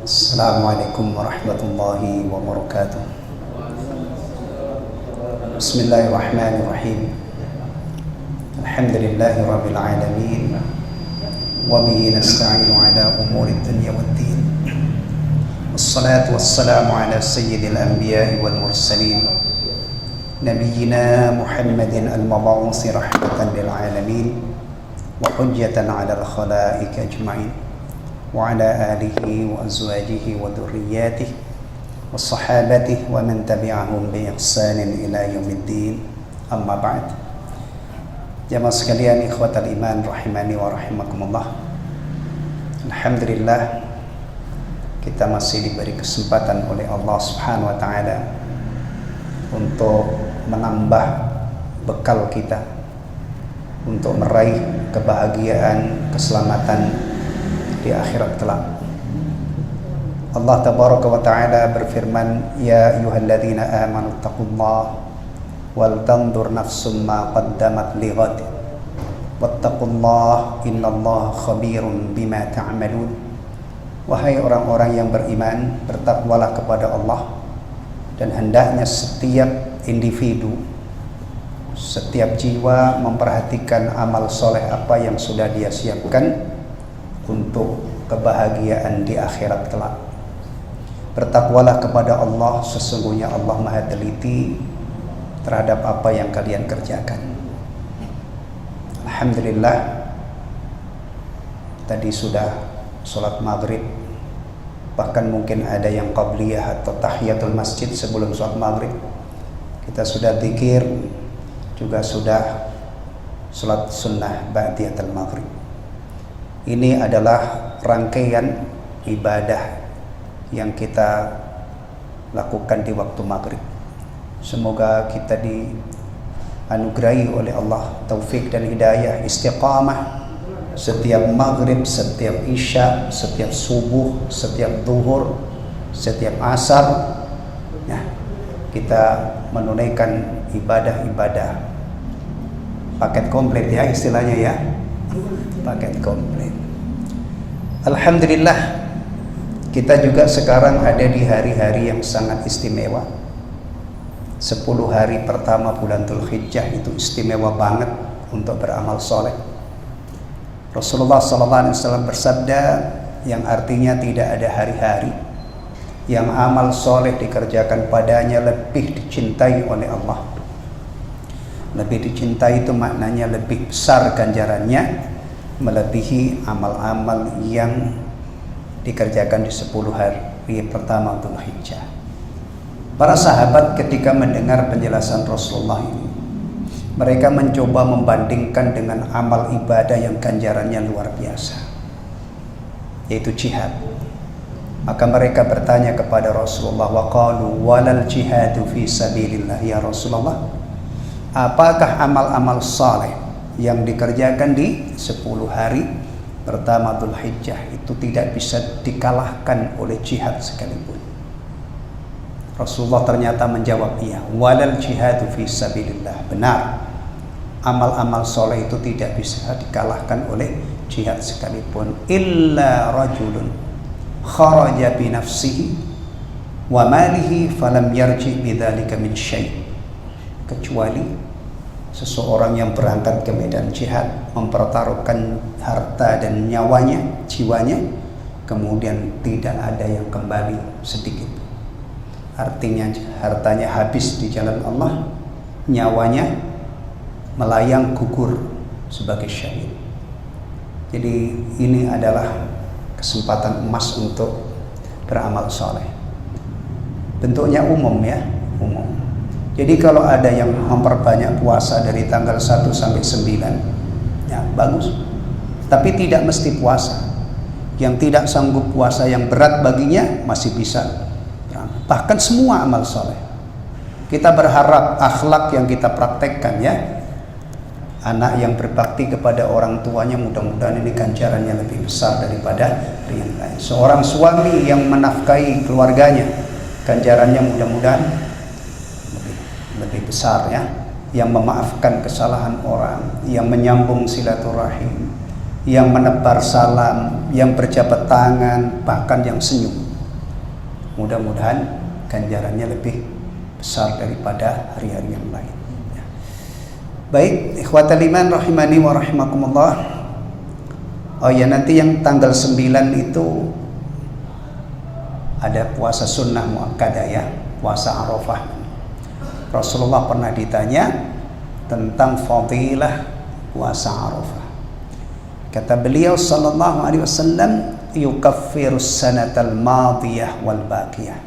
Assalamualaikum warahmatullahi wabarakatuh. Bismillahirrahmanirrahim. Alhamdulillahi rabbil alamin. Wa bihi nasta'inu ala umuri dunya waddin. Wassalatu wassalamu ala sayyidil anbiya'i wal mursalin Nabiyyina Muhammadin al-mab'uuthi rahmatan lil alamin wa hujjatan ala al-khalaiqi ajma'in wa ala alihi wa azwajihi wa dhurriyyatihi wa sahabatihi wa man tabi'ahum bi ihsanin ila yaumiddin. Amma ba'd. Jamaah sekalian, ikhwatal iman rahimani wa rahimakumullah. Alhamdulillah, kita masih diberi kesempatan oleh Allah Subhanahu wa taala untuk menambah bekal kita untuk meraih kebahagiaan, keselamatan di akhirat kelak. Allah tabaraka wa taala berfirman, ya ayyuhalladzina amanu taqullaha wal tanzur nafsum ma qaddamat lighad wattaqullaha innallaha khabirun bima ta'malun. Wahai orang-orang yang beriman, bertakwalah kepada Allah, dan hendaknya setiap individu, setiap jiwa memperhatikan amal soleh apa yang sudah dia siapkan untuk kebahagiaan di akhirat kelak. Bertakwalah kepada Allah, sesungguhnya Allah Maha teliti terhadap apa yang kalian kerjakan. Alhamdulillah, tadi sudah sholat maghrib, bahkan mungkin ada yang qabliyah atau tahiyatul masjid sebelum sholat maghrib. Kita sudah zikir, juga sudah sholat sunnah ba'diyatul maghrib. Ini adalah rangkaian ibadah yang kita lakukan di waktu maghrib. Semoga kita dianugerahi oleh Allah taufik dan hidayah, istiqamah setiap maghrib, setiap isya, setiap subuh, setiap zuhur, setiap asar, ya, kita menunaikan ibadah-ibadah paket komplit, ya istilahnya, ya, paket komplit. Alhamdulillah, kita juga sekarang ada di hari-hari yang sangat istimewa. 10 hari pertama bulan Dzulhijjah itu istimewa banget untuk beramal soleh. Rasulullah SAW bersabda, yang artinya tidak ada hari-hari yang amal soleh dikerjakan padanya lebih dicintai oleh Allah. Lebih dicintai itu maknanya lebih besar ganjarannya, melebihi amal-amal yang dikerjakan di 10 hari pertama Dzulhijjah. Para sahabat ketika mendengar penjelasan Rasulullah ini, mereka mencoba membandingkan dengan amal ibadah yang ganjarannya luar biasa, yaitu jihad. Maka mereka bertanya kepada Rasulullah, waqalu walal jihadu fi sabilillah ya Rasulullah, apakah amal-amal saleh yang dikerjakan di 10 hari pertama Dzulhijjah itu tidak bisa dikalahkan oleh jihad sekalipun? Rasulullah ternyata menjawab, iya, walal jihadu fi sabilillah, benar, amal-amal soleh itu tidak bisa dikalahkan oleh jihad sekalipun. Illa rajulun kharaja bi nafsihi wa malihi falam yarji bidzalika min syai', kecuali seseorang yang berangkat ke medan jihad, mempertaruhkan harta dan nyawanya, jiwanya, kemudian tidak ada yang kembali sedikit. Artinya hartanya habis di jalan Allah, nyawanya melayang gugur sebagai syahid. Jadi ini adalah kesempatan emas untuk beramal soleh. Bentuknya umum, ya, umum. Jadi kalau ada yang memperbanyak puasa dari tanggal 1 sampai 9, ya bagus. Tapi tidak mesti puasa. Yang tidak sanggup puasa yang berat baginya masih bisa. Bahkan semua amal soleh. Kita berharap akhlak yang kita praktekkan, ya, anak yang berbakti kepada orang tuanya, mudah-mudahan ini ganjarannya lebih besar daripada yang lain. Seorang suami yang menafkahi keluarganya, ganjarannya mudah-mudahan lebih besar, ya. Yang memaafkan kesalahan orang, yang menyambung silaturahim, yang menebar salam, yang berjabat tangan, bahkan yang senyum. Mudah-mudahan ganjarannya lebih besar daripada hari-hari yang lain. Ya. Baik, ikhwatal iman rahimani wa rahimakumullah. Oh ya, nanti yang tanggal 9 itu ada puasa sunnah muakkadah ya, puasa Arafah. Rasulullah pernah ditanya tentang fadilah puasa Arafah. Kata beliau sallallahu alaihi wasallam, yukaffirus sanatal madiyah wal baqiyah,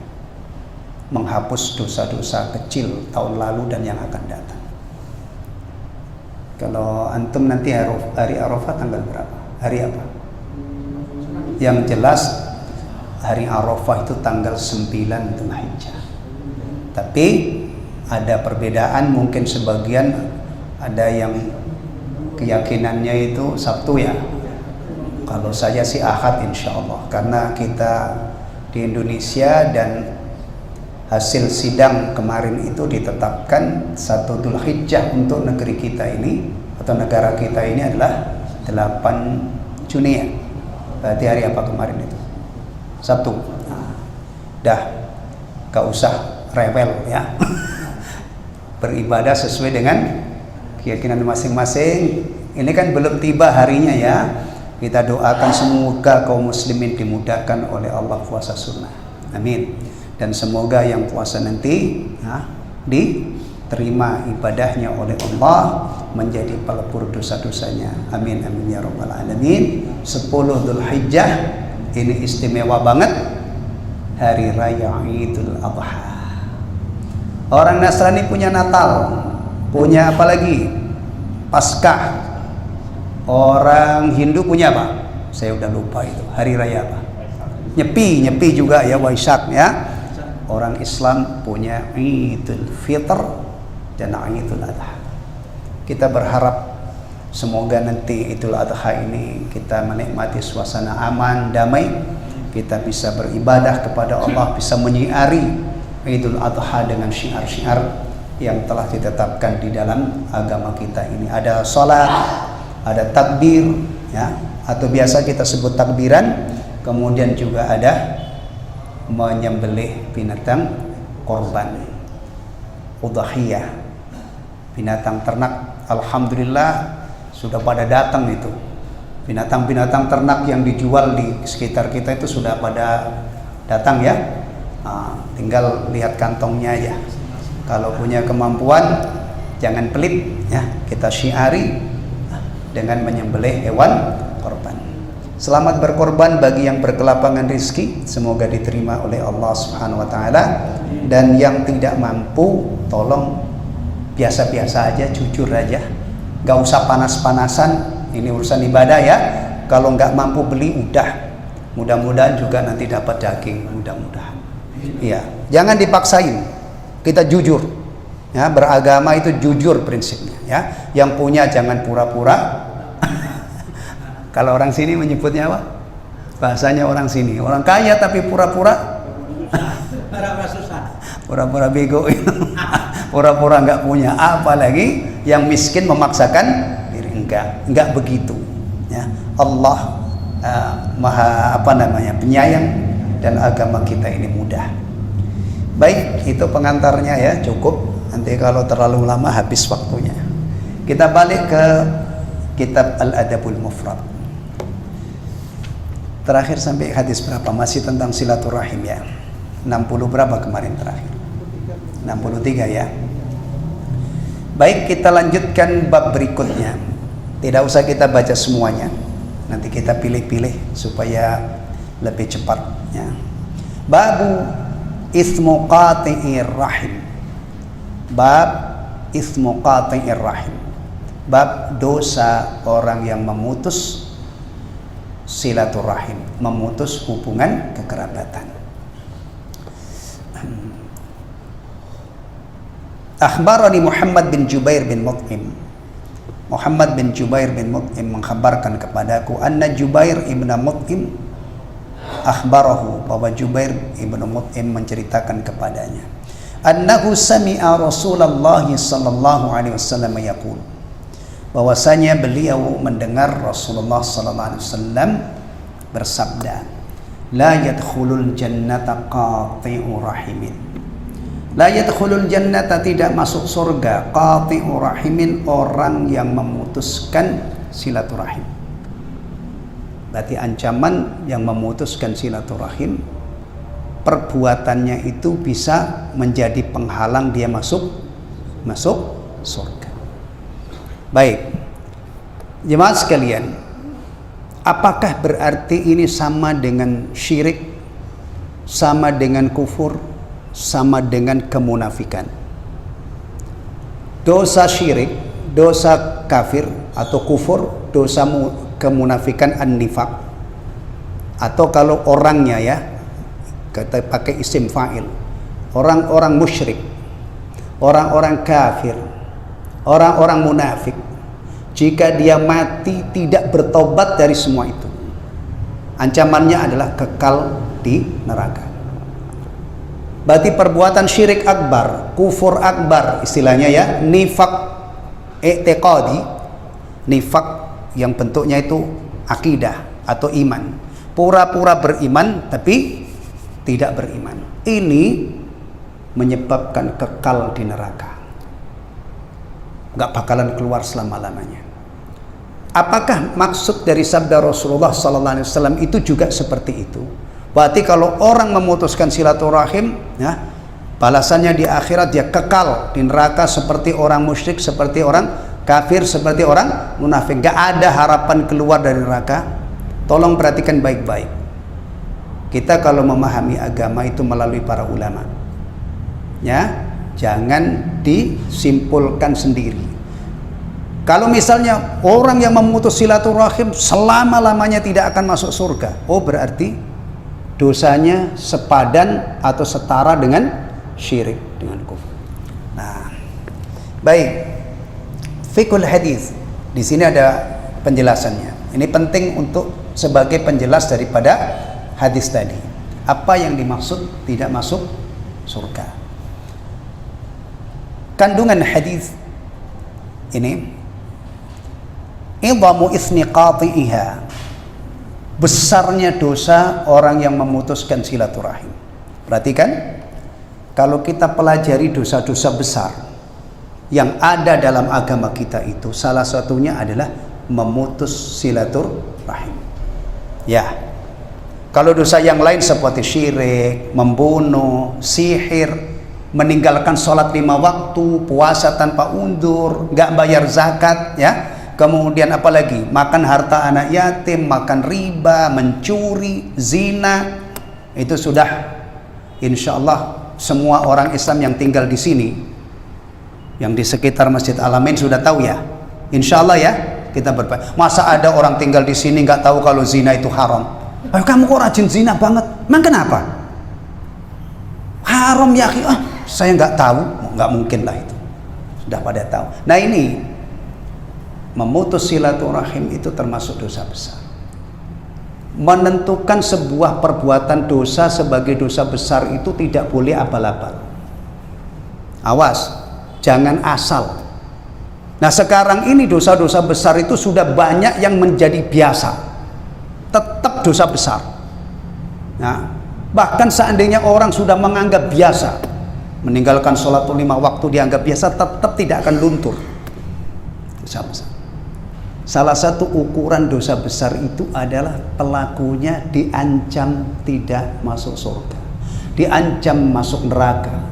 menghapus dosa-dosa kecil tahun lalu dan yang akan datang. Kalau antum nanti hari Arafah tanggal berapa? Hari apa? Yang jelas hari Arafah itu tanggal 9 Dzulhijjah. Tapi ada perbedaan, mungkin sebagian ada yang keyakinannya itu Sabtu ya. Kalau saya sih Ahad insya Allah, karena kita di Indonesia dan hasil sidang kemarin itu ditetapkan 1 Dzulhijjah untuk negeri kita ini atau negara kita ini adalah 8 Juni ya. Berarti hari apa kemarin itu? Sabtu. Nah, dah gak usah rewel ya. Beribadah sesuai dengan keyakinan masing-masing. Ini kan belum tiba harinya ya. Kita doakan semoga kaum muslimin dimudahkan oleh Allah puasa sunnah. Amin. Dan semoga yang puasa nanti ya, diterima ibadahnya oleh Allah, menjadi pelebur dosa-dosanya. Amin amin ya rabbal alamin. 10 Dzulhijjah ini istimewa banget, hari raya Idul Adha. Orang Nasrani punya Natal, punya apa lagi? Paskah. Orang Hindu punya apa? Saya udah lupa itu. Hari raya apa? Nyepi juga ya, Waisak ya. Orang Islam punya Idul Fitr dan Idul Adha. Kita berharap semoga nanti Idul Adha ini kita menikmati suasana aman, damai. Kita bisa beribadah kepada Allah, bisa menyiari Idul Adha dengan syiar-syiar yang telah ditetapkan di dalam agama kita ini. Ada sholat, ada takbir ya, atau biasa kita sebut takbiran. Kemudian juga ada menyembelih binatang korban, udhiyah, binatang ternak. Alhamdulillah sudah pada datang itu. Binatang-binatang ternak yang dijual di sekitar kita itu sudah pada datang ya. Nah, tinggal lihat kantongnya aja. Kalau punya kemampuan jangan pelit ya, kita syiari dengan menyembelih hewan korban. Selamat berkorban bagi yang berkelapangan rizki, semoga diterima oleh Allah Subhanahu wa taala. Dan yang tidak mampu, tolong biasa-biasa aja, jujur aja. Gak usah panas-panasan, ini urusan ibadah ya. Kalau nggak mampu beli udah. Mudah-mudahan juga nanti dapat daging, mudah-mudahan. Iya, jangan dipaksain. Kita jujur. Ya, beragama itu jujur prinsipnya ya. Yang punya jangan pura-pura. Kalau orang sini menyebutnya apa? Bahasanya orang sini, orang kaya tapi pura-pura pura-pura bego. Pura-pura nggak punya. Apalagi yang miskin memaksakan diri, enggak begitu ya. Allah maha penyayang, dan agama kita ini mudah. Baik, itu pengantarnya ya, cukup. Nanti kalau terlalu lama habis waktunya. Kita balik ke kitab Al-Adabul Mufrad. Terakhir sampai hadis berapa? Masih tentang silaturahim ya. 60 berapa kemarin terakhir? 63 ya. Baik, kita lanjutkan bab berikutnya. Tidak usah kita baca semuanya. Nanti kita pilih-pilih supaya lebih cepat ya. Babu ismu qati'ir rahim. Bab ismu qati'ir rahim. Bab dosa orang yang memutus silaturahim, memutus hubungan kekerabatan. Akhbarani Muhammad bin Jubair bin Mut'im. Muhammad bin Jubair bin Mut'im mengkhabarkan kepadaku anna Jubair ibn Mut'im akhbarahu, bahwa Jubair ibn Mut'im menceritakan kepadanya annahu sami'a Rasulullah sallallahu alaihi wasallam yaqul, bahwasanya beliau mendengar Rasulullah sallallahu alaihi wasallam bersabda, la yadkhulul jannata qati'u rahimin. La yadkhulul jannata, tidak masuk surga, qati'u rahimin, orang yang memutuskan silaturahim. Berarti ancaman yang memutuskan silaturahim, perbuatannya itu bisa menjadi penghalang dia masuk surga. Baik, jemaah sekalian, apakah berarti ini sama dengan syirik, sama dengan kufur, sama dengan kemunafikan? Dosa syirik, dosa kafir atau kufur, dosa kemunafikan an-nifaq, atau kalau orangnya ya kita pakai isim fa'il, orang-orang musyrik, orang-orang kafir, orang-orang munafik, jika dia mati tidak bertobat dari semua itu, ancamannya adalah kekal di neraka. Berarti perbuatan syirik akbar, kufur akbar istilahnya ya, nifaq i'tiqadi, nifaq yang bentuknya itu akidah atau iman, pura-pura beriman tapi tidak beriman. Ini menyebabkan kekal di neraka, gak bakalan keluar selama-lamanya. Apakah maksud dari sabda Rasulullah SAW itu juga seperti itu? Berarti kalau orang memutuskan silaturahim, ya, balasannya di akhirat dia kekal di neraka seperti orang musyrik, seperti orang kafir, seperti orang munafik. Gak ada harapan keluar dari neraka. Tolong perhatikan baik-baik. Kita kalau memahami agama itu melalui para ulama, ya, jangan disimpulkan sendiri. Kalau misalnya orang yang memutus silaturahim selama-lamanya tidak akan masuk surga, oh berarti dosanya sepadan atau setara dengan syirik, dengan kufur. Nah, baik. Fiqhul hadis. Di sini ada penjelasannya. Ini penting untuk sebagai penjelas daripada hadis tadi. Apa yang dimaksud tidak masuk surga? Kandungan hadis ini, idhamu isni qati'iha, besarnya dosa orang yang memutuskan silaturahim. Perhatikan, kalau kita pelajari dosa-dosa besar yang ada dalam agama kita itu, salah satunya adalah memutus silaturahim. Ya, kalau dosa yang lain seperti syirik, membunuh, sihir, meninggalkan sholat 5 waktu, puasa tanpa undur, gak bayar zakat, ya, kemudian apalagi makan harta anak yatim, makan riba, mencuri, zina, itu sudah insya Allah semua orang Islam yang tinggal di sini, yang di sekitar Masjid Al-Amin sudah tahu ya. Insya Allah ya, kita berbaik. Masa ada orang tinggal di sini nggak tahu kalau zina itu haram? Ayo, kamu kok rajin zina banget? Emang kenapa? Haram ya, saya nggak tahu, nggak mungkin lah itu. Sudah pada tahu. Nah ini, memutus silaturahim itu termasuk dosa besar. Menentukan sebuah perbuatan dosa sebagai dosa besar itu tidak boleh abal-abal. Awas, jangan asal. Nah sekarang ini dosa-dosa besar itu sudah banyak yang menjadi biasa, tetap dosa besar. Nah, bahkan seandainya orang sudah menganggap biasa, meninggalkan sholat 5 waktu dianggap biasa, tetap tidak akan luntur dosa besar. Salah satu ukuran dosa besar itu adalah pelakunya diancam tidak masuk surga, diancam masuk neraka,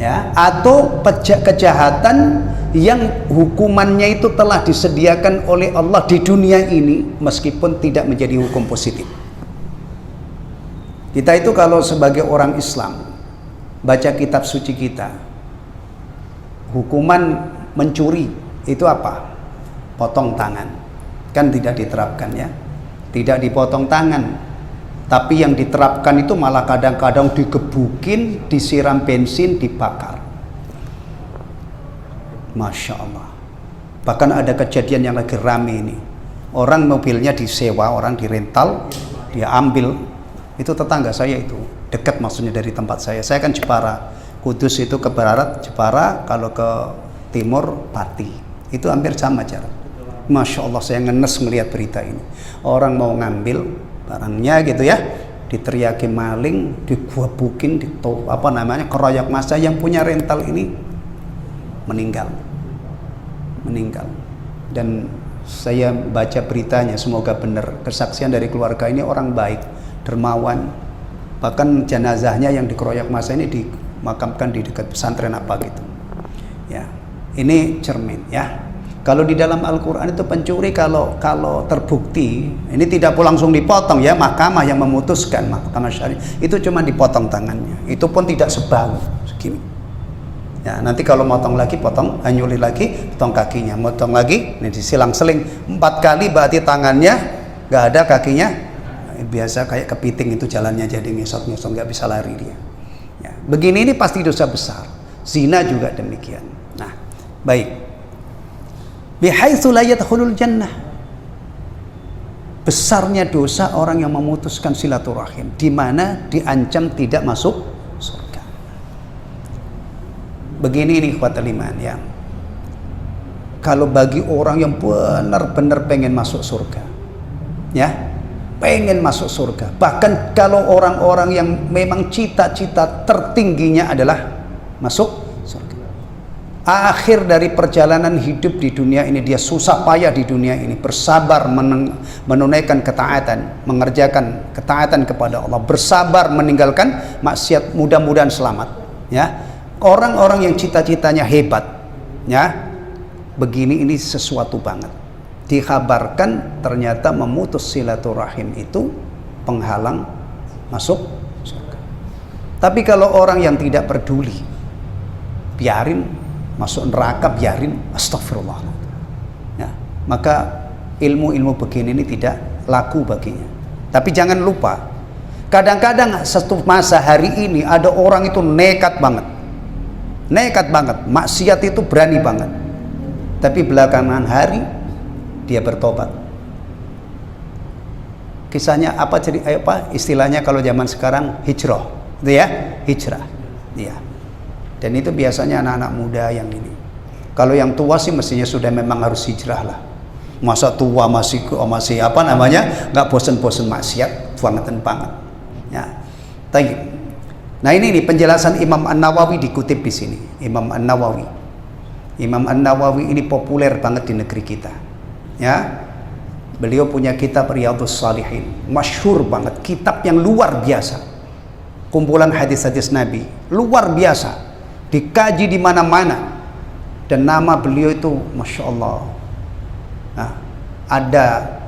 ya, atau kejahatan yang hukumannya itu telah disediakan oleh Allah di dunia ini meskipun tidak menjadi hukum positif. Kita itu kalau sebagai orang Islam baca kitab suci kita, hukuman mencuri itu apa? Potong tangan. Kan tidak diterapkan ya, tidak dipotong tangan, tapi yang diterapkan itu malah kadang-kadang digebukin, disiram bensin, dibakar. Masya Allah. Bahkan ada kejadian yang lagi rame ini, orang mobilnya disewa, orang dirental, dia ambil. Itu tetangga saya itu, dekat maksudnya dari tempat saya kan Jepara, Kudus itu ke barat Jepara, kalau ke timur Pati, itu hampir sama jarak. Masya Allah, saya ngenes melihat berita ini. Orang mau ngambil barangnya gitu ya, diteriaki maling, diguebukin, keroyok massa. Yang punya rental ini meninggal. Dan saya baca beritanya, semoga benar, kesaksian dari keluarga ini orang baik, dermawan. Bahkan jenazahnya yang dikeroyok massa ini dimakamkan di dekat pesantren apa gitu. Ya, ini cermin ya. Kalau di dalam Al-Quran itu pencuri kalau terbukti, ini tidak langsung dipotong ya, mahkamah yang memutuskan, mahkamah syariah itu cuma dipotong tangannya, itu pun tidak sebahu segini. Ya, nanti kalau motong lagi, nyuli lagi, potong kakinya, motong lagi, ini disilang-seling 4 kali, berarti tangannya nggak ada, kakinya biasa kayak kepiting itu jalannya, jadi ngesot-ngesot, nggak bisa lari dia. Ya, begini ini pasti dosa besar. Zina juga demikian. Nah, baik. Bihaitsu la yadkhulul jannah. Besarnya dosa orang yang memutuskan silaturahim, di mana diancam tidak masuk surga. Begini nih ikhwatul iman ya. Kalau bagi orang yang benar-benar pengen masuk surga, ya, pengen masuk surga. Bahkan kalau orang-orang yang memang cita-cita tertingginya adalah masuk surga. Akhir dari perjalanan hidup di dunia ini, dia susah payah di dunia ini, bersabar menunaikan ketaatan, mengerjakan ketaatan kepada Allah, bersabar meninggalkan maksiat, mudah-mudahan selamat ya. Orang-orang yang cita-citanya hebat ya, begini ini sesuatu banget. Dikabarkan ternyata memutus silaturahim itu penghalang masuk surga. Tapi kalau orang yang tidak peduli, biarin masuk neraka, biarin, astagfirullah ya, maka ilmu-ilmu begini ini tidak laku baginya. Tapi jangan lupa, kadang-kadang satu masa hari ini ada orang itu nekat banget, maksiat itu berani banget, tapi belakangan hari dia bertobat. Kisahnya apa, istilahnya kalau zaman sekarang hijrah, itu ya, hijrah ya. Dan itu biasanya anak-anak muda yang ini. Kalau yang tua sih mestinya sudah memang harus hijrah lah. Masa tua masih nggak bosen-bosen maksiat, banget. Ya. Nah ini nih penjelasan Imam An-Nawawi dikutip di sini. Imam An-Nawawi ini populer banget di negeri kita. Ya. Beliau punya kitab Riyadhus Shalihin, masyhur banget, kitab yang luar biasa. Kumpulan hadis-hadis Nabi, luar biasa. Dikaji di mana-mana, dan nama beliau itu masya Allah. Nah, ada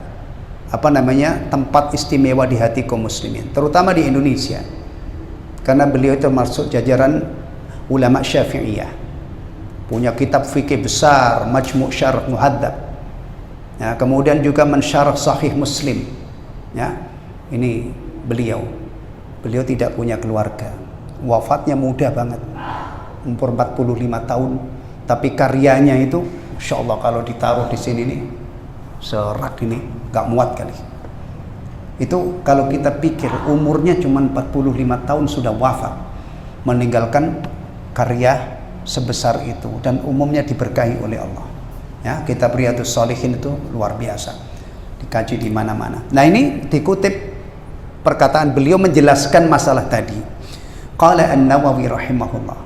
tempat istimewa di hati kaum muslimin, terutama di Indonesia, karena beliau itu masuk jajaran ulama Syafi'iyah, punya kitab fikih besar, Majmu' Syarh Muhadzab ya, kemudian juga mensyarah Sahih Muslim ya. Ini beliau tidak punya keluarga, wafatnya muda banget, umur 45 tahun, tapi karyanya itu Masya Allah, kalau ditaruh di sini nih serak ini gak muat kali. Itu kalau kita pikir umurnya cuma 45 tahun sudah wafat, meninggalkan karya sebesar itu, dan umumnya diberkahi oleh Allah ya. Kitab Riyadhus Shalihin itu luar biasa, dikaji di mana-mana. Nah ini dikutip perkataan beliau menjelaskan masalah tadi. Qala An-Nawawi rahimahullah,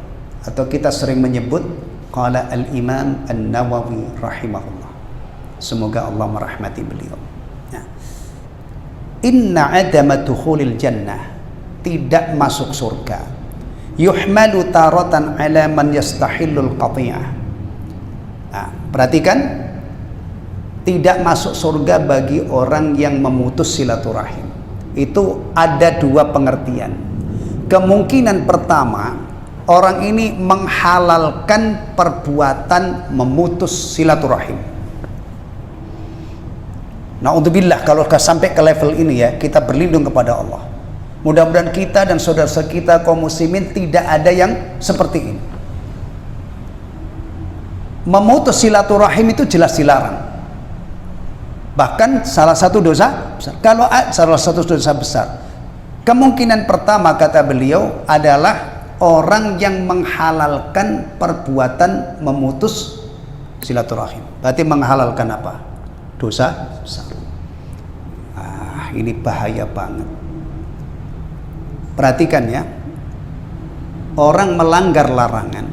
atau kita sering menyebut qala al-Imam An-Nawawi rahimahullah, semoga Allah merahmati beliau ya. Inna adama dukhulil jannah, tidak masuk surga, yuhmalu taratan ala man yastahillul qati'ah. Nah, perhatikan, tidak masuk surga bagi orang yang memutus silaturahim itu ada dua pengertian. Kemungkinan pertama, orang ini menghalalkan perbuatan memutus silaturahim. Na'udzubillah, kalau sampai ke level ini ya, kita berlindung kepada Allah. Mudah-mudahan kita dan saudara-saudara kita kaum muslimin tidak ada yang seperti ini. Memutus silaturahim itu jelas dilarang. Bahkan salah satu dosa besar. Kalau salah satu dosa besar, kemungkinan pertama kata beliau adalah orang yang menghalalkan perbuatan memutus silaturahim. Berarti menghalalkan apa? Dosa besar. Ini bahaya banget. Perhatikan ya, orang melanggar larangan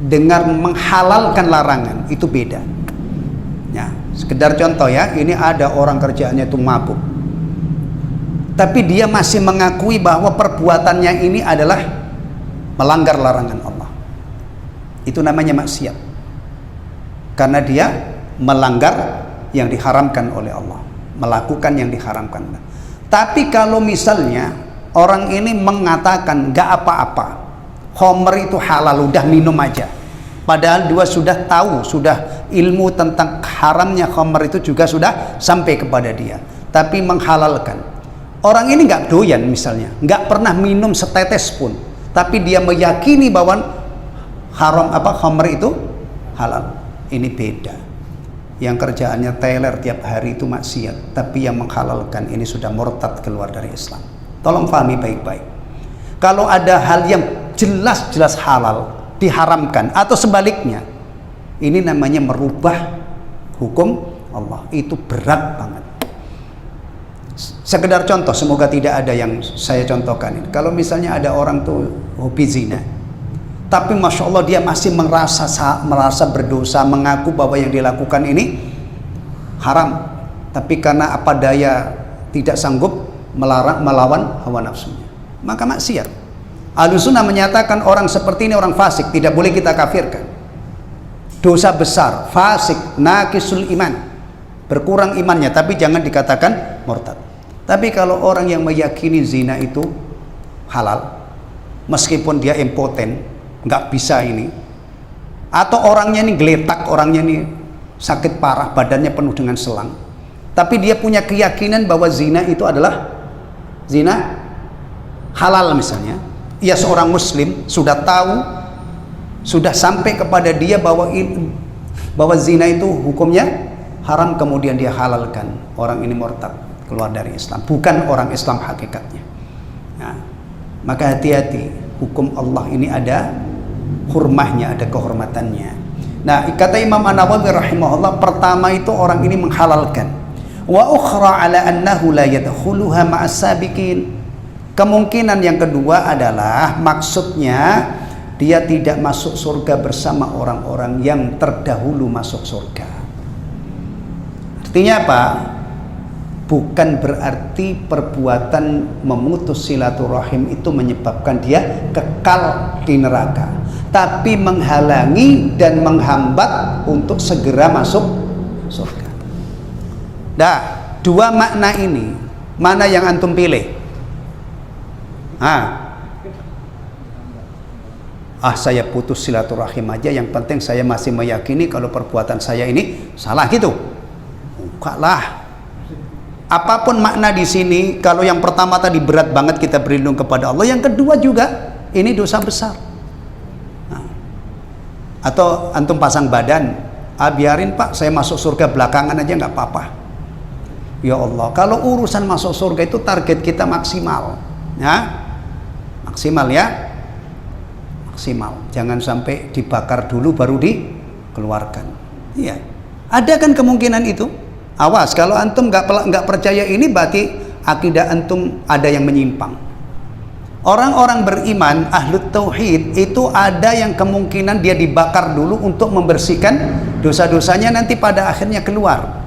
dengan menghalalkan larangan itu beda. Ya, sekedar contoh ya, ini ada orang kerjaannya itu mabuk, tapi dia masih mengakui bahwa perbuatannya ini adalah melanggar larangan Allah. Itu namanya maksiat, karena dia melanggar yang diharamkan oleh Allah, melakukan yang diharamkan. Tapi kalau misalnya orang ini mengatakan gak apa-apa, khamr itu halal, udah minum aja, padahal dia sudah tahu, sudah ilmu tentang haramnya khamr itu juga sudah sampai kepada dia, tapi menghalalkan. Orang ini nggak doyan misalnya, nggak pernah minum setetes pun, tapi dia meyakini bahwa haram khamr itu halal. Ini beda. Yang kerjaannya teler tiap hari itu maksiat, tapi yang menghalalkan ini sudah murtad, keluar dari Islam. Tolong pahami baik-baik. Kalau ada hal yang jelas-jelas halal diharamkan atau sebaliknya, ini namanya merubah hukum Allah. Itu berat banget. Sekedar contoh, semoga tidak ada yang saya contohkan ini. Kalau misalnya ada orang tuh hobi zina, tapi masya Allah dia masih merasa berdosa, mengaku bahwa yang dilakukan ini haram, tapi karena apa daya tidak sanggup melawan hawa nafsunya, maka maksiat. Ahlussunnah menyatakan orang seperti ini orang fasik, tidak boleh kita kafirkan. Dosa besar, fasik, naqisul iman, berkurang imannya, tapi jangan dikatakan murtad. Tapi kalau orang yang meyakini zina itu halal, meskipun dia impoten, nggak bisa ini, atau orangnya ini geletak, orangnya ini sakit parah, badannya penuh dengan selang, tapi dia punya keyakinan bahwa zina itu adalah zina halal misalnya, ia seorang muslim, sudah tahu, sudah sampai kepada dia bahwa zina itu hukumnya haram, kemudian dia halalkan, orang ini murtad, keluar dari Islam, bukan orang Islam hakikatnya. Nah, maka hati-hati, hukum Allah ini ada hurmahnya, ada kehormatannya. Nah, kata Imam An-Nawawi rahimahullah, pertama itu orang ini menghalalkan. Wa ukhra ala annahu la yadkhuluha ma'as sabiqin. Kemungkinan yang kedua adalah maksudnya dia tidak masuk surga bersama orang-orang yang terdahulu masuk surga. Artinya apa? Bukan berarti perbuatan memutus silaturahim itu menyebabkan dia kekal di neraka, tapi menghalangi dan menghambat untuk segera masuk surga. Nah, dua makna ini, mana yang antum pilih? Saya putus silaturahim aja, yang penting saya masih meyakini kalau perbuatan saya ini salah gitu. Enggak lah. Apapun makna di sini, kalau yang pertama tadi berat banget kita berlindung kepada Allah, yang kedua juga ini dosa besar. Atau antum pasang badan, biarin Pak, saya masuk surga belakangan aja nggak apa-apa. Ya Allah, kalau urusan masuk surga itu target kita maksimal, ya, maksimal ya, maksimal. Jangan sampai dibakar dulu baru dikeluarkan. Iya, ada kan kemungkinan itu. Awas, kalau antum nggak percaya ini, berarti akidah antum ada yang menyimpang. Orang-orang beriman, ahlut tauhid, itu ada yang kemungkinan dia dibakar dulu untuk membersihkan dosa-dosanya, nanti pada akhirnya keluar.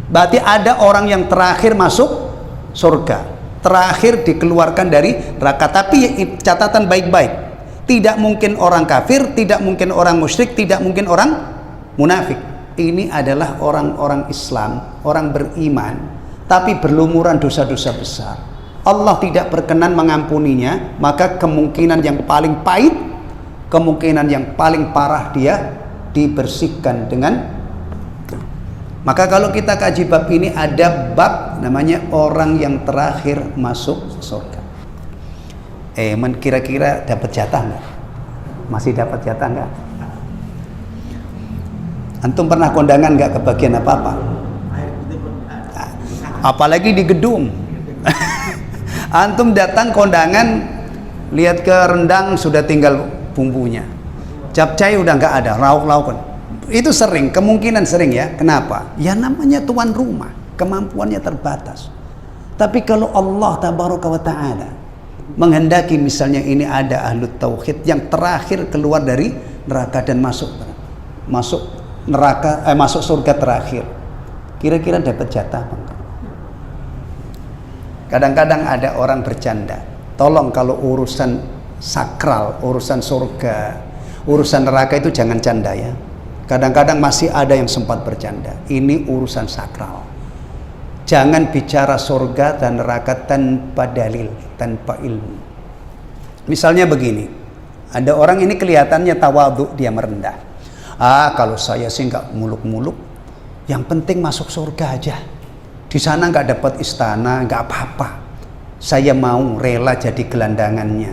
Berarti ada orang yang terakhir masuk surga, terakhir dikeluarkan dari neraka. Tapi catatan baik-baik, tidak mungkin orang kafir, tidak mungkin orang musyrik, tidak mungkin orang munafik. Ini adalah orang-orang Islam, orang beriman, tapi berlumuran dosa-dosa besar. Allah tidak berkenan mengampuninya, maka kemungkinan yang paling pahit, kemungkinan yang paling parah dia dibersihkan dengan. Maka kalau kita kaji bab ini, ada bab namanya orang yang terakhir masuk surga. Kira-kira dapat jatah nggak? Masih dapat jatah nggak? Antum pernah kondangan nggak kebagian apa-apa? Apalagi di gedung. Antum datang kondangan, lihat ke rendang sudah tinggal bumbunya, capcay udah nggak ada, lauk-laukan. Itu sering, kemungkinan sering ya. Kenapa? Ya namanya tuan rumah, kemampuannya terbatas. Tapi kalau Allah tabaraka wa ta'ala menghendaki misalnya ini ada ahlu tauhid yang terakhir keluar dari neraka dan masuk neraka, masuk surga terakhir, kira-kira dapat jatah apa enggak? Kadang-kadang ada orang bercanda, tolong kalau urusan sakral, urusan surga, urusan neraka itu jangan canda ya. Kadang-kadang masih ada yang sempat bercanda. Ini urusan sakral. Jangan bicara surga dan neraka tanpa dalil, tanpa ilmu. Misalnya begini, ada orang ini kelihatannya tawadhu, dia merendah. Kalau saya sih nggak muluk-muluk, yang penting masuk surga aja. Di sana nggak dapat istana, nggak apa-apa. Saya mau rela jadi gelandangannya.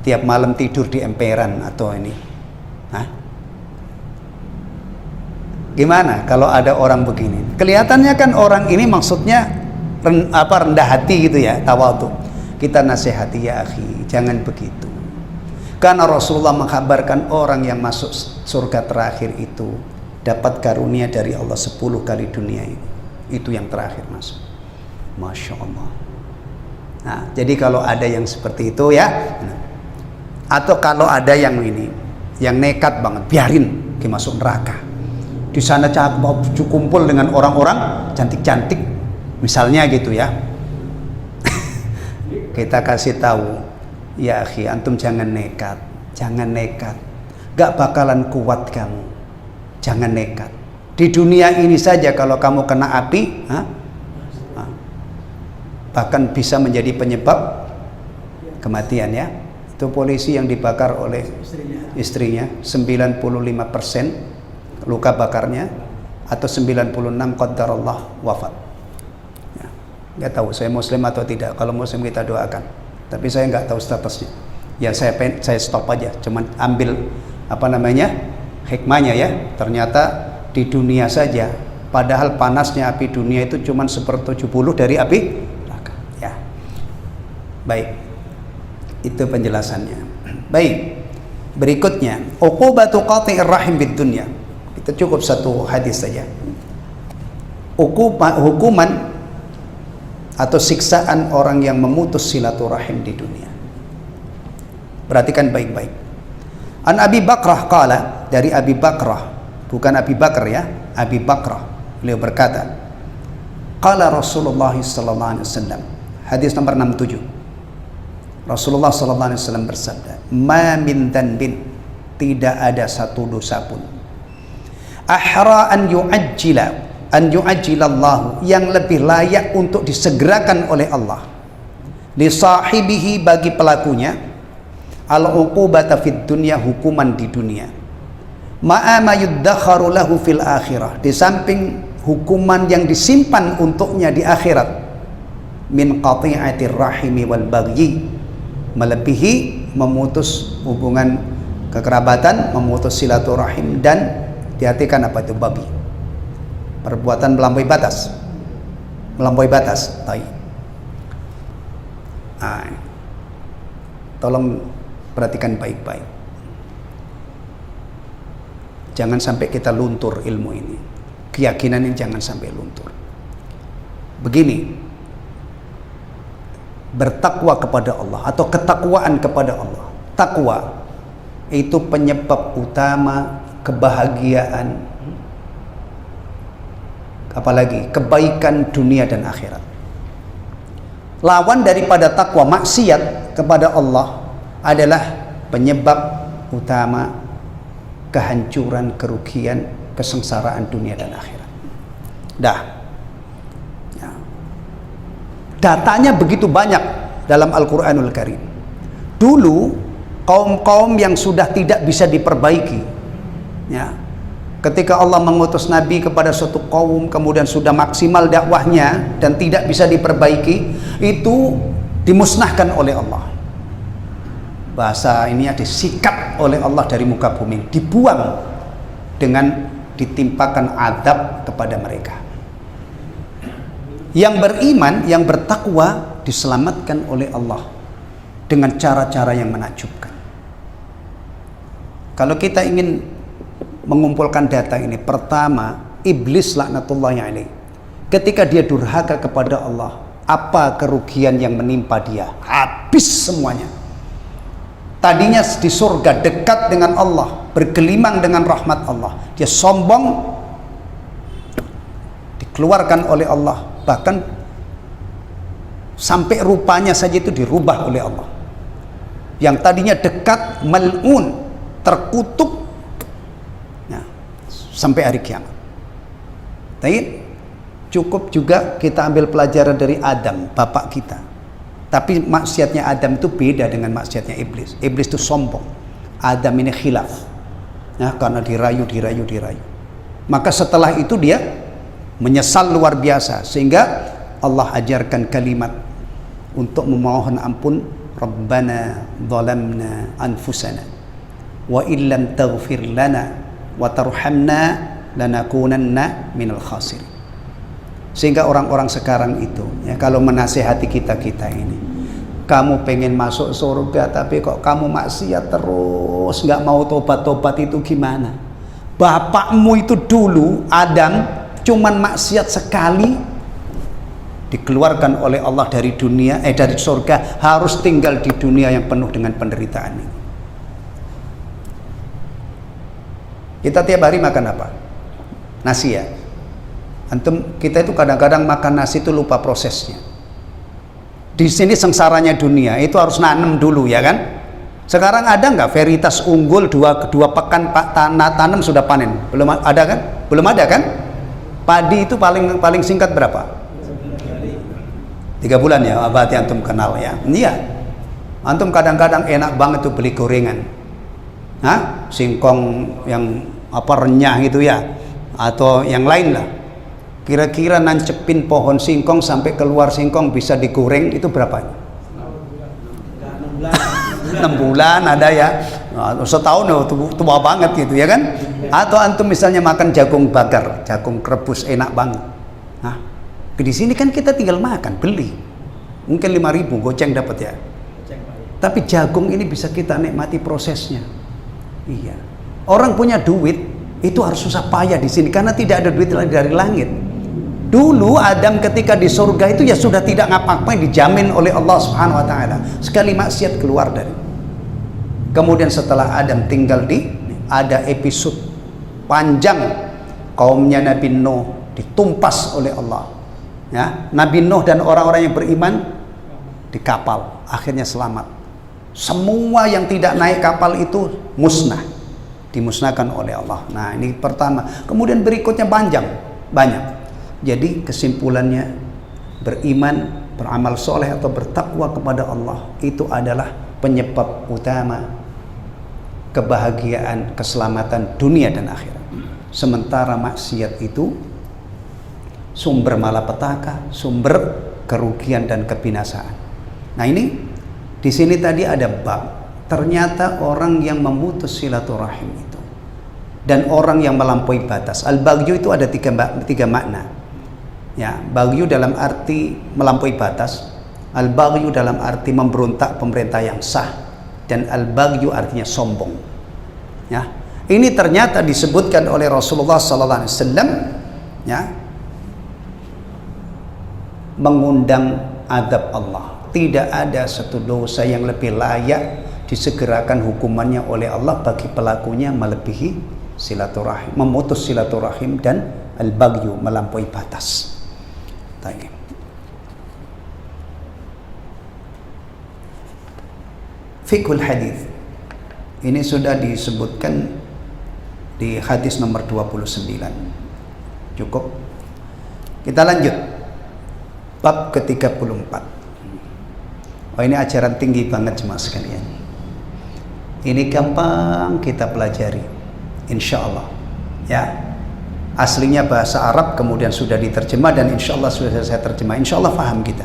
Tiap malam tidur di emperan atau ini. Hah? Gimana kalau ada orang begini? Kelihatannya kan orang ini maksudnya rendah hati gitu ya, tawadhu. Kita nasihati, ya akhi, jangan begitu. Karena Rasulullah mengkabarkan orang yang masuk surga terakhir itu dapat karunia dari Allah 10 kali dunia ini. Itu yang terakhir masuk. Masya Allah. Nah, jadi kalau ada yang seperti itu ya, atau kalau ada yang ini, yang nekat banget, biarin dia masuk neraka. Di sana kumpul dengan orang-orang cantik-cantik, misalnya gitu ya. Kita kasih tahu, ya akhi, antum jangan nekat, gak bakalan kuat kamu, jangan nekat. Di dunia ini saja kalau kamu kena api, bahkan bisa menjadi penyebab kematian ya. Itu polisi yang dibakar oleh istrinya, 95% luka bakarnya, atau 96 qadarullah wafat ya. Nggak tahu saya muslim atau tidak. Kalau muslim kita doakan, tapi saya nggak tahu statusnya ya. Saya stop aja, cuman ambil hikmahnya ya. Ternyata di dunia saja, padahal panasnya api dunia itu cuman 1/70 dari api neraka ya. Baik, itu penjelasannya. Baik, berikutnya uqubatu qati'ir rahim bid dunya. Kita cukup satu hadis saja. Hukuman atau siksaan orang yang memutus silaturahim di dunia. Perhatikan baik-baik. An Abi Bakrah qala, dari Abi Bakrah, bukan Abi Bakar ya, Abi Bakrah. Beliau berkata, qala Rasulullah sallallahu alaihi wasallam, hadis nomor 67. Rasulullah sallallahu alaihi wasallam bersabda, "Ma min dhanbin," tidak ada satu dosa pun, ahra an yu'ajjilallahu, yang lebih layak untuk disegerakan oleh Allah, li sahibihi, bagi pelakunya, al-uqubata fid dunya, hukuman di dunia, ma'a ma yuddakharu lahu fil akhirah, di samping hukuman yang disimpan untuknya di akhirat, min qati'atir rahimi wal bagyi, melebihi memutus hubungan kekerabatan, memutus silaturahim, dan diartikan apa itu babi, perbuatan melampaui batas. Tolong perhatikan baik-baik, jangan sampai kita luntur ilmu ini, keyakinan ini jangan sampai luntur. Begini, bertakwa kepada Allah atau ketakwaan kepada Allah, takwa itu penyebab utama kebahagiaan, apalagi kebaikan dunia dan akhirat. Lawan daripada takwa, maksiat kepada Allah, adalah penyebab utama kehancuran, kerugian, kesengsaraan dunia dan akhirat. Ya. Datanya begitu banyak dalam Al-Quranul Karim. Dulu kaum-kaum yang sudah tidak bisa diperbaiki, ya, ketika Allah mengutus Nabi kepada suatu kaum, kemudian sudah maksimal dakwahnya dan tidak bisa diperbaiki, itu dimusnahkan oleh Allah. Bahasa ini disikat oleh Allah dari muka bumi, dibuang dengan ditimpakan adab kepada mereka. Yang beriman, yang bertakwa, diselamatkan oleh Allah dengan cara-cara yang menakjubkan. Kalau kita ingin mengumpulkan data ini, pertama, iblis laknatullahi alaih, ketika dia durhaka kepada Allah, apa kerugian yang menimpa dia? habis semuanya. Tadinya di surga dekat dengan Allah, bergelimang dengan rahmat Allah, dia sombong, dikeluarkan oleh Allah, bahkan sampai rupanya saja itu dirubah oleh Allah. Yang tadinya dekat, mal'un, terkutuk, ya, sampai hari kiamat. Tapi cukup juga kita ambil pelajaran dari Adam, bapak kita. Tapi maksiatnya Adam itu beda dengan maksiatnya iblis. Iblis itu sombong, Adam ini khilaf, ya, karena dirayu. Maka setelah itu dia menyesal luar biasa, sehingga Allah ajarkan kalimat untuk memohon ampun, Rabbana zalamna anfusana wa illam taghfir lana wa tarhamna lanakunanna minal khasirin. Sehingga orang-orang sekarang itu, ya, kalau menasehati kita ini, kamu pengen masuk surga tapi kok kamu maksiat terus, nggak mau tobat-tobat, itu gimana? Bapakmu itu dulu Adam cuman maksiat sekali, dikeluarkan oleh Allah dari dunia, dari surga, harus tinggal di dunia yang penuh dengan penderitaan ini. Kita tiap hari makan apa? Nasi, ya. Antum, kita itu kadang-kadang makan nasi itu lupa prosesnya. Di sini sengsaranya dunia itu harus nanam dulu, ya kan? Sekarang ada nggak varietas unggul dua pekan Pak tanam sudah panen? Belum ada kan? Belum ada kan? Padi itu paling singkat berapa? 3 bulan, ya. Berarti antum kenal, ya. Iya. Antum kadang-kadang enak banget tuh beli gorengan. Hah? Singkong yang renyah gitu, ya. Atau yang lain lah. Kira-kira nancepin pohon singkong sampai keluar singkong bisa digoreng itu berapa? 6 bulan ada, ya. Setahun tua banget gitu, ya kan? Atau antum misalnya makan jagung bakar, jagung rebus, enak banget. Nah, di sini kan kita tinggal makan, beli. Mungkin 5.000 goceng dapat, ya. Tapi jagung ini bisa kita nikmati prosesnya. Iya. Orang punya duit itu harus susah payah di sini karena tidak ada duit dari langit. Dulu Adam ketika di surga itu ya sudah tidak ngapa-ngapain, dijamin oleh Allah Subhanahu wa taala. Sekali maksiat keluar dari. Kemudian setelah Adam tinggal ada episode panjang, kaumnya Nabi Nuh ditumpas oleh Allah. Ya, Nabi Nuh dan orang-orang yang beriman di kapal, akhirnya selamat. Semua yang tidak naik kapal itu musnah, dimusnahkan oleh Allah. Nah, ini pertama. Kemudian berikutnya banyak. Jadi kesimpulannya, beriman, beramal soleh atau bertakwa kepada Allah itu adalah penyebab utama kebahagiaan, keselamatan dunia dan akhirat. Sementara maksiat itu sumber malapetaka, sumber kerugian dan kebinasaan. Nah, ini di sini tadi ada bab. Ternyata orang yang memutus silaturahim itu dan orang yang melampaui batas. Al-baghyu itu ada tiga makna. Ya, baghyu dalam arti melampaui batas, al-baghyu dalam arti memberontak pemerintah yang sah, dan al-baghyu artinya sombong. Ya, ini ternyata disebutkan oleh Rasulullah SAW, ya, mengundang adab Allah. Tidak ada satu dosa yang lebih layak disegerakan hukumannya oleh Allah bagi pelakunya melebihi silaturahim, memutus silaturahim, dan al-baghyu melampaui batas. Baik. Fiqhul hadis. Ini sudah disebutkan di hadis nomor 29. Cukup. Kita lanjut. Bab ke-34. Oh, ini ajaran tinggi banget jemaah sekalian. Ini gampang kita pelajari, insya Allah. Ya. Aslinya bahasa Arab, kemudian sudah diterjemah, dan insya Allah sudah saya terjemah. Insya Allah paham kita,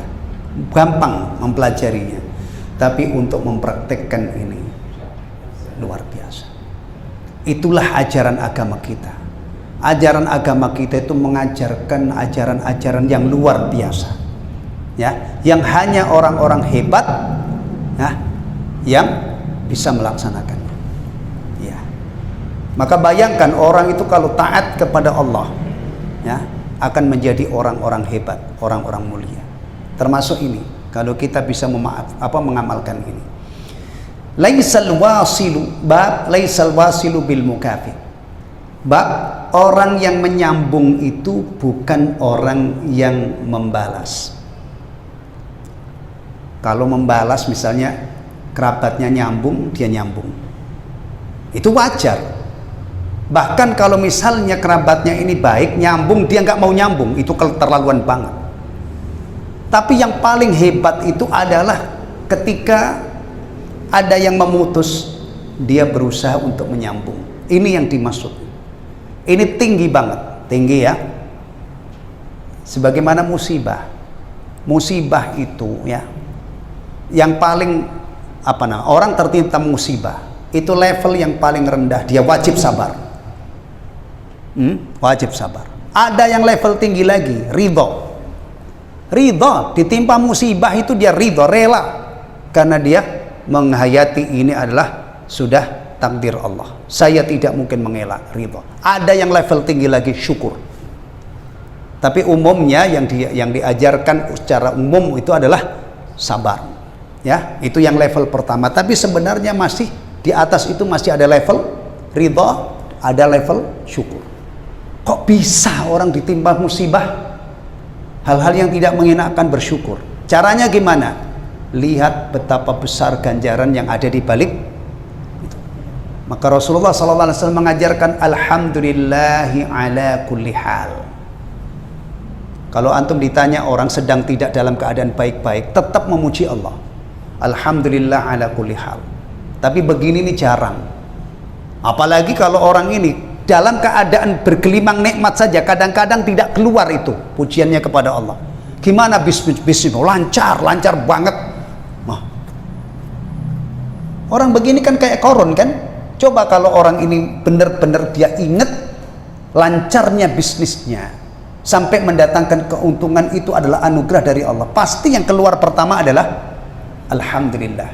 gampang mempelajarinya. Tapi untuk mempraktekkan ini luar biasa. Itulah ajaran agama kita. Ajaran agama kita itu mengajarkan ajaran-ajaran yang luar biasa, ya, yang hanya orang-orang hebat, ya, yang bisa melaksanakannya. Maka bayangkan orang itu kalau taat kepada Allah, ya, akan menjadi orang-orang hebat, orang-orang mulia. Termasuk ini, kalau kita bisa mengamalkan ini. Laisal wasilu bil mukafi. Bab orang yang menyambung itu bukan orang yang membalas. Kalau membalas misalnya kerabatnya nyambung, dia nyambung, itu wajar. Bahkan kalau misalnya kerabatnya ini baik, nyambung, dia nggak mau nyambung, itu keterlaluan banget. Tapi yang paling hebat itu adalah ketika ada yang memutus, dia berusaha untuk menyambung. Ini yang dimaksud. Ini tinggi banget, tinggi ya. Sebagaimana musibah. Musibah itu ya, yang paling orang tertimpa musibah, itu level yang paling rendah, dia wajib sabar. Wajib sabar. Ada yang level tinggi lagi, ridho. Ridho, ditimpa musibah itu dia ridho, rela, karena dia menghayati ini adalah sudah takdir Allah. Saya tidak mungkin mengelak, ridho. Ada yang level tinggi lagi, syukur. Tapi umumnya yang diajarkan secara umum itu adalah sabar. Ya, itu yang level pertama. Tapi sebenarnya masih di atas itu masih ada level ridho, ada level syukur. Kok bisa orang ditimpa musibah, hal-hal yang tidak mengenakan, bersyukur? Caranya gimana? Lihat betapa besar ganjaran yang ada di balik itu. Maka Rasulullah SAW mengajarkan alhamdulillahi ala kulli hal. Kalau antum ditanya orang sedang tidak dalam keadaan baik-baik, tetap memuji Allah. Alhamdulillah ala kulli hal. Tapi begini nih jarang. Apalagi kalau orang ini dalam keadaan bergelimang nikmat saja, kadang-kadang tidak keluar itu pujiannya kepada Allah. Gimana bisnis lancar banget. Nah, orang begini kan kayak koron kan. Coba kalau orang ini benar-benar dia ingat lancarnya bisnisnya sampai mendatangkan keuntungan, itu adalah anugerah dari Allah. Pasti yang keluar pertama adalah alhamdulillah,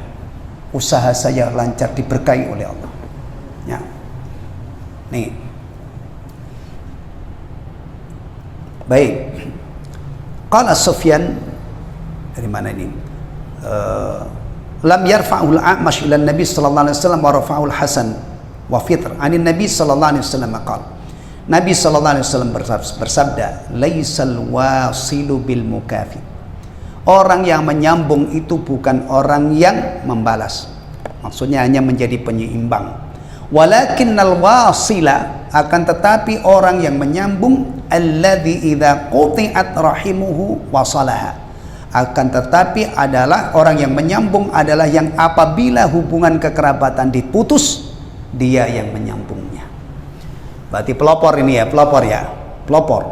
usaha saya lancar, diberkahi oleh Allah. Ya. Nih. Baik. Qala Sufyan, dari mana ini? Lam yarfa'ul a'mash ila Nabi sallallahu alaihi wasallam wa rafa'ul Hasan wa Fitr. Anin Nabi sallallahu alaihi wasallam qala. Nabi sallallahu alaihi wasallam bersabda, "Laisal wasilu bil mukafi." Orang yang menyambung itu bukan orang yang membalas. Maksudnya hanya menjadi penyeimbang. Walakinnal wasila, akan tetapi orang yang menyambung, alladzi idza quti'at rahimuhu wasalaha. Akan tetapi adalah orang yang menyambung adalah yang apabila hubungan kekerabatan diputus, dia yang menyambungnya. Berarti pelopor ini ya, pelopor.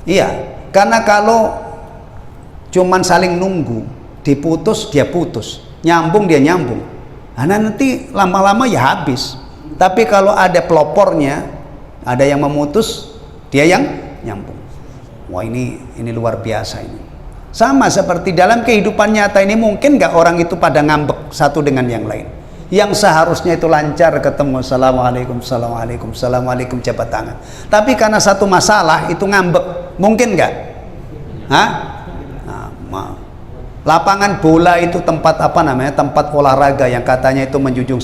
Iya, karena kalau cuman saling nunggu, diputus dia putus, nyambung dia nyambung, nah nanti lama-lama ya habis. Tapi kalau ada pelopornya, ada yang memutus, dia yang nyambung. Wah, ini luar biasa ini. Sama seperti dalam kehidupan nyata ini, mungkin nggak orang itu pada ngambek satu dengan yang lain. Yang seharusnya itu lancar ketemu, assalamualaikum, assalamualaikum, assalamualaikum, jabat tangan. Tapi karena satu masalah itu ngambek, mungkin nggak? Hah? Nah, lapangan bola itu tempat tempat olahraga yang katanya itu menjunjung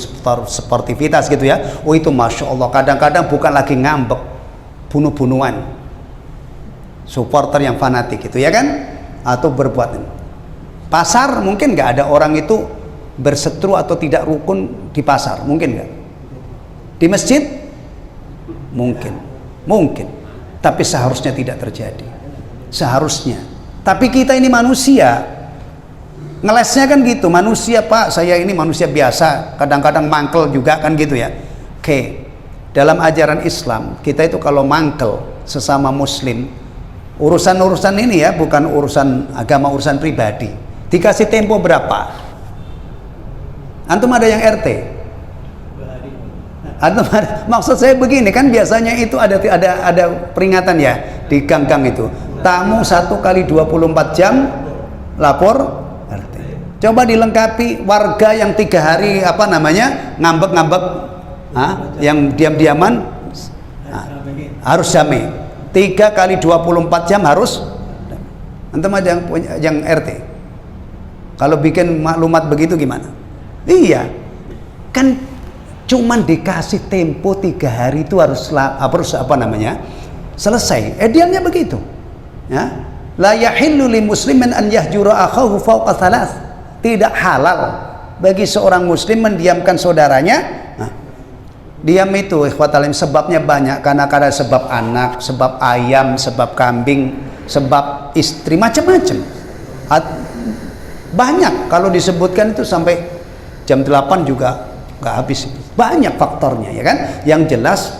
sportivitas gitu ya. Oh itu masya Allah, kadang-kadang bukan lagi ngambek, bunuh-bunuhan, supporter yang fanatik gitu ya kan, atau berbuat ini. Pasar mungkin nggak ada orang itu berseteru atau tidak rukun di pasar, mungkin nggak? Di masjid mungkin, tapi seharusnya tidak terjadi, seharusnya. Tapi kita ini manusia, ngelesnya kan gitu, manusia Pak, saya ini manusia biasa, kadang-kadang mangkel juga kan gitu ya. Oke, dalam ajaran Islam kita itu kalau mangkel sesama muslim, urusan-urusan ini ya, bukan urusan agama, urusan pribadi, dikasih tempo berapa? Antum ada yang RT? Antum ada, maksud saya begini kan, biasanya itu ada peringatan ya di gang-gang itu, tamu 1 kali 24 jam lapor RT. Coba dilengkapi warga yang 3 hari ngambek-ngambek, yang diam-diaman, harus jamai 3 kali 24 jam harus. Antum ada yang RT? Kalau bikin maklumat begitu gimana? Iya, kan cuman dikasih tempo 3 hari itu harus apa namanya selesai. Ediannya begitu. Ya, la yahillu li muslimin an yahjura akhahu fawqa thalath. Tidak halal bagi seorang muslim mendiamkan saudaranya. Nah, diam itu ikhwatalim sebabnya banyak, karena sebab anak, sebab ayam, sebab kambing, sebab istri, macam-macam. Banyak kalau disebutkan itu sampai jam 8 juga nggak habis. Banyak faktornya, ya kan? Yang jelas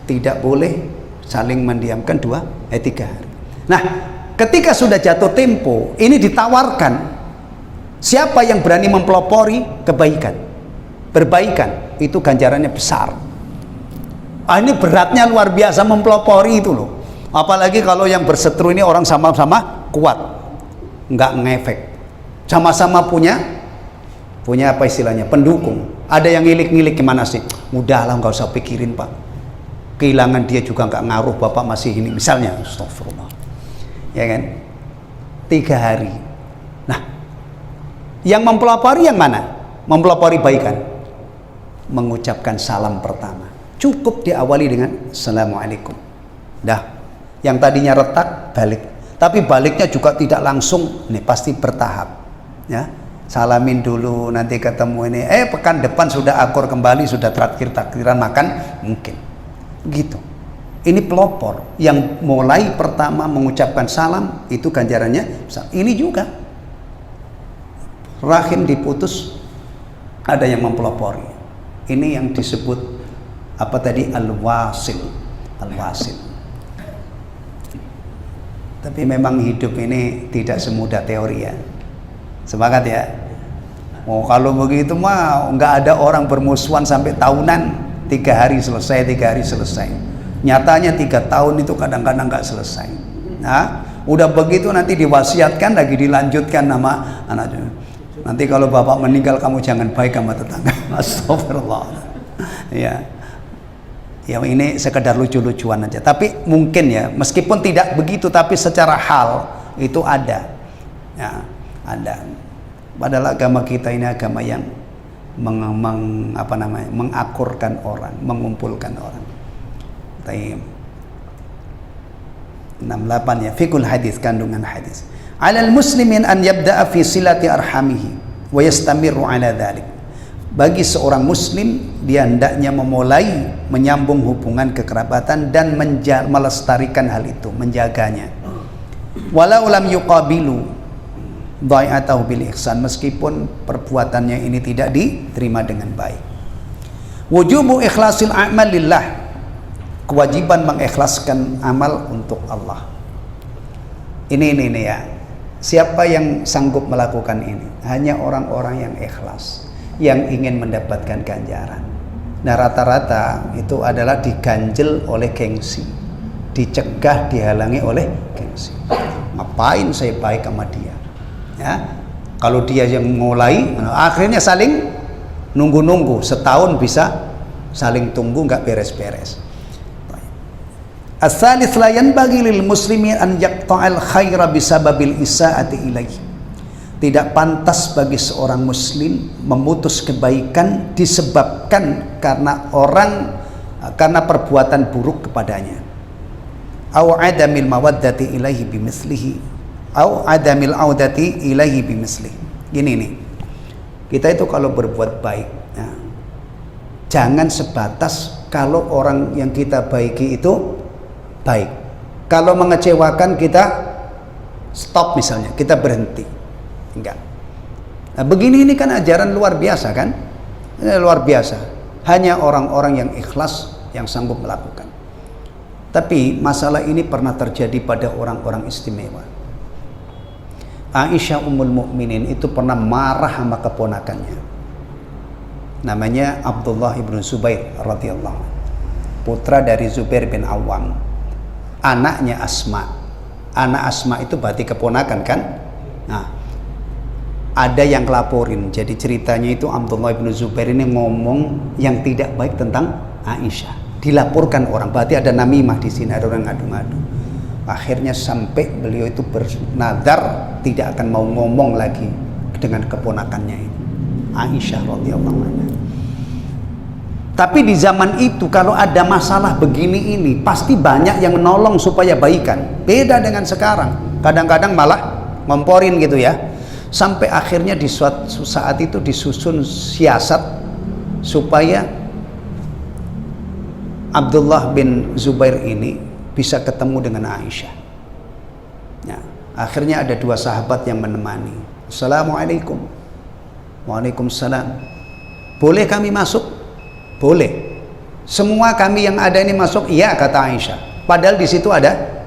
tidak boleh saling mendiamkan 3 hari. Nah, ketika sudah jatuh tempo, ini ditawarkan, siapa yang berani mempelopori kebaikan, perbaikan, itu ganjarannya besar. Ini beratnya luar biasa mempelopori itu loh. Apalagi kalau yang berseteru ini orang sama-sama kuat, nggak ngefek, sama-sama punya apa istilahnya, pendukung. Ada yang ngilik-ngilik, gimana sih? Udahlah, nggak usah pikirin pak, kehilangan dia juga nggak ngaruh, bapak masih ini misalnya. Astagfirullah, ya kan? 3 hari. Nah, yang mempelopori yang mana? Mempelopori baikan, mengucapkan salam pertama, cukup diawali dengan assalamualaikum. Dah, yang tadinya retak balik, tapi baliknya juga tidak langsung, nih pasti bertahap, ya. Salamin dulu, nanti ketemu ini, pekan depan sudah akur kembali, sudah traktiran makan, mungkin gitu. Ini pelopor yang mulai pertama mengucapkan salam, itu ganjarannya besar. Ini juga rahim diputus, ada yang mempelopori. Ini yang disebut apa tadi, al-wasil. Tapi memang hidup ini tidak semudah teori ya. Semangat ya. Kalau begitu mah nggak ada orang bermusuhan sampai tahunan, 3 hari selesai, 3 hari selesai. Nyatanya 3 tahun itu kadang-kadang nggak selesai. Nah, udah begitu nanti diwasiatkan lagi, dilanjutkan nama anaknya. Nanti kalau bapak meninggal kamu jangan baik sama tetangga. Astagfirullah. Ya. Ya ini sekedar lucu-lucuan aja. Tapi mungkin ya, meskipun tidak begitu, tapi secara hal itu ada. Ya, ada. Padahal agama kita ini agama yang mengakurkan orang, mengumpulkan orang. 68 ya, fikul hadis, kandungan hadis. Alal muslimin an yabda'a fi silati arhamihi wa yastamiru ala dhalik. Bagi seorang muslim, dia hendaknya memulai menyambung hubungan kekerabatan dan melestarikan hal itu, menjaganya. Walau lam yuqabilu dhai'atahu bil ihsan, meskipun perbuatannya ini tidak diterima dengan baik. Wujubu ikhlasil a'mal lillah, kewajiban mengikhlaskan amal untuk Allah. Ini ya. Siapa yang sanggup melakukan ini? Hanya orang-orang yang ikhlas, yang ingin mendapatkan ganjaran. Nah, rata-rata itu adalah diganjel oleh gengsi, dicegah, dihalangi oleh gengsi. Ngapain saya baik sama dia? Ya, kalau dia yang mulai, akhirnya saling nunggu-nunggu, setahun bisa saling tunggu, nggak beres-beres. As-salis la yanbaghi lil muslimin an yaqta'al khaira bisababil isaati ilaihi. Tidak pantas bagi seorang muslim memutus kebaikan disebabkan karena perbuatan buruk kepadanya. Aw adamil mawaddati ilaihi bimithlihi, aw adamil audati ilaihi bimithlihi. Gini nih. Kita itu kalau berbuat baik, ya, jangan sebatas kalau orang yang kita baiki itu baik. Kalau mengecewakan kita stop misalnya, kita berhenti. Enggak. Nah, begini ini kan ajaran luar biasa kan? Luar biasa. Hanya orang-orang yang ikhlas yang sanggup melakukan. Tapi masalah ini pernah terjadi pada orang-orang istimewa. Aisyah Ummul Mukminin itu pernah marah sama keponakannya. Namanya Abdullah ibn Zubair radhiyallahu anhu. Putra dari Zubair bin Awam. Anaknya Asma. Anak Asma itu berarti keponakan kan? Nah, ada yang laporin. Jadi ceritanya itu Abdullah bin Zubair ini ngomong yang tidak baik tentang Aisyah. Dilaporkan orang. Berarti ada namimah di sini, ada orang ngadu-ngadu. Akhirnya sampai beliau itu bernadar tidak akan mau ngomong lagi dengan keponakannya ini, Aisyah radhiyallahu anha. Tapi di zaman itu kalau ada masalah begini ini pasti banyak yang menolong supaya baikan. Beda dengan sekarang. Kadang-kadang malah ngomporin gitu ya. Sampai akhirnya di suatu saat itu disusun siasat supaya Abdullah bin Zubair ini bisa ketemu dengan Aisyah. Nah, akhirnya ada dua sahabat yang menemani. Assalamualaikum. Waalaikumsalam. Boleh kami masuk? Boleh. Semua kami yang ada ini masuk? Iya, kata Aisyah. Padahal di situ ada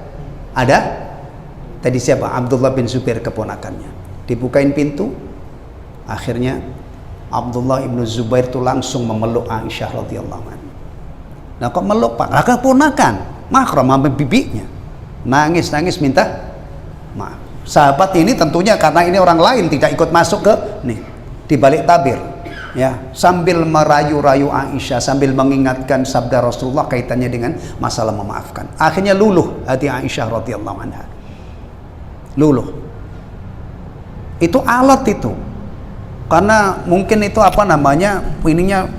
tadi siapa? Abdullah bin Zubair, keponakannya. Dibukain pintu. Akhirnya Abdullah bin Zubair itu langsung memeluk Aisyah radhiyallahu anha. Nah, kok meluk Pak? Lah keponakan, mahram sama bibinya. Nangis-nangis minta maaf. Sahabat ini tentunya karena ini orang lain tidak ikut masuk ke nih di balik tabir. Ya, sambil merayu-rayu Aisyah, sambil mengingatkan sabda Rasulullah kaitannya dengan masalah memaafkan. Akhirnya luluh hati Aisyah radhiyallahu anha. Luluh. Itu alat itu. Karena mungkin itu apa namanya? Ininya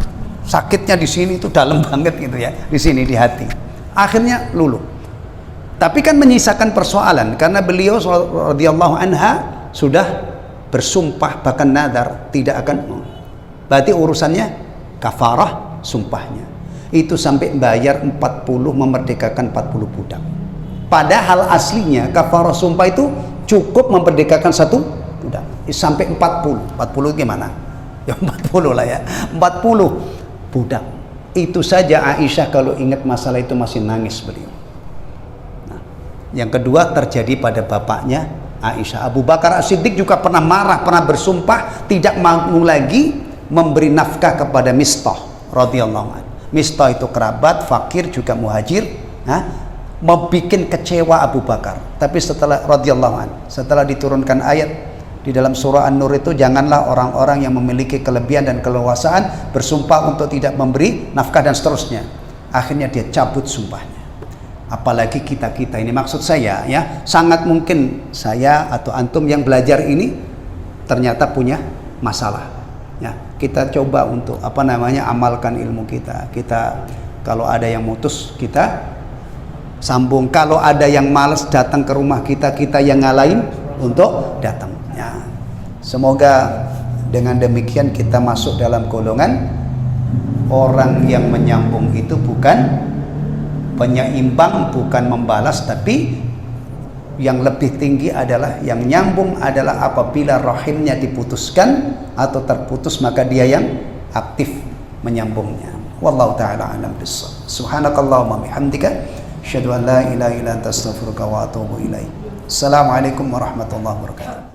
sakitnya di sini itu dalam banget gitu ya, di sini di hati. Akhirnya luluh. Tapi kan menyisakan persoalan karena beliau radhiyallahu anha sudah bersumpah bahkan nadar tidak akan. Berarti urusannya kafarah sumpahnya. Itu sampai bayar 40 memerdekakan 40 budak. Padahal aslinya kafarah sumpah itu cukup memerdekakan satu budak. Sampai 40. 40 gimana? Ya 40 lah ya. 40 budak. Itu saja Aisyah kalau ingat masalah itu masih nangis beliau. Nah, yang kedua terjadi pada bapaknya Aisyah. Abu Bakar As-Siddiq juga pernah marah, pernah bersumpah tidak mau lagi memberi nafkah kepada Mistah radhiyallahu anhu. Mistah itu kerabat, fakir juga muhajir, membikin kecewa Abu Bakar. Tapi setelah radhiyallahu anhu, setelah diturunkan ayat di dalam surah An-Nur itu, janganlah orang-orang yang memiliki kelebihan dan keleluasaan bersumpah untuk tidak memberi nafkah dan seterusnya. Akhirnya dia cabut sumpahnya. Apalagi kita-kita ini, maksud saya ya, sangat mungkin saya atau antum yang belajar ini ternyata punya masalah. Ya, kita coba untuk apa namanya amalkan ilmu kita. Kita kalau ada yang mutus kita sambung. Kalau ada yang malas datang ke rumah kita, kita yang ngalahin untuk datang. Ya, semoga dengan demikian kita masuk dalam golongan orang yang menyambung itu bukan penyeimbang, bukan membalas, tapi yang lebih tinggi adalah yang nyambung adalah apabila rahimnya diputuskan atau terputus maka dia yang aktif menyambungnya. Wallahu taala alam bissawab. Subhanakallahumma bihamdika asyhadu an la ilaha illa anta astaghfiruka wa atubu ilaik. Assalamualaikum warahmatullahi wabarakatuh.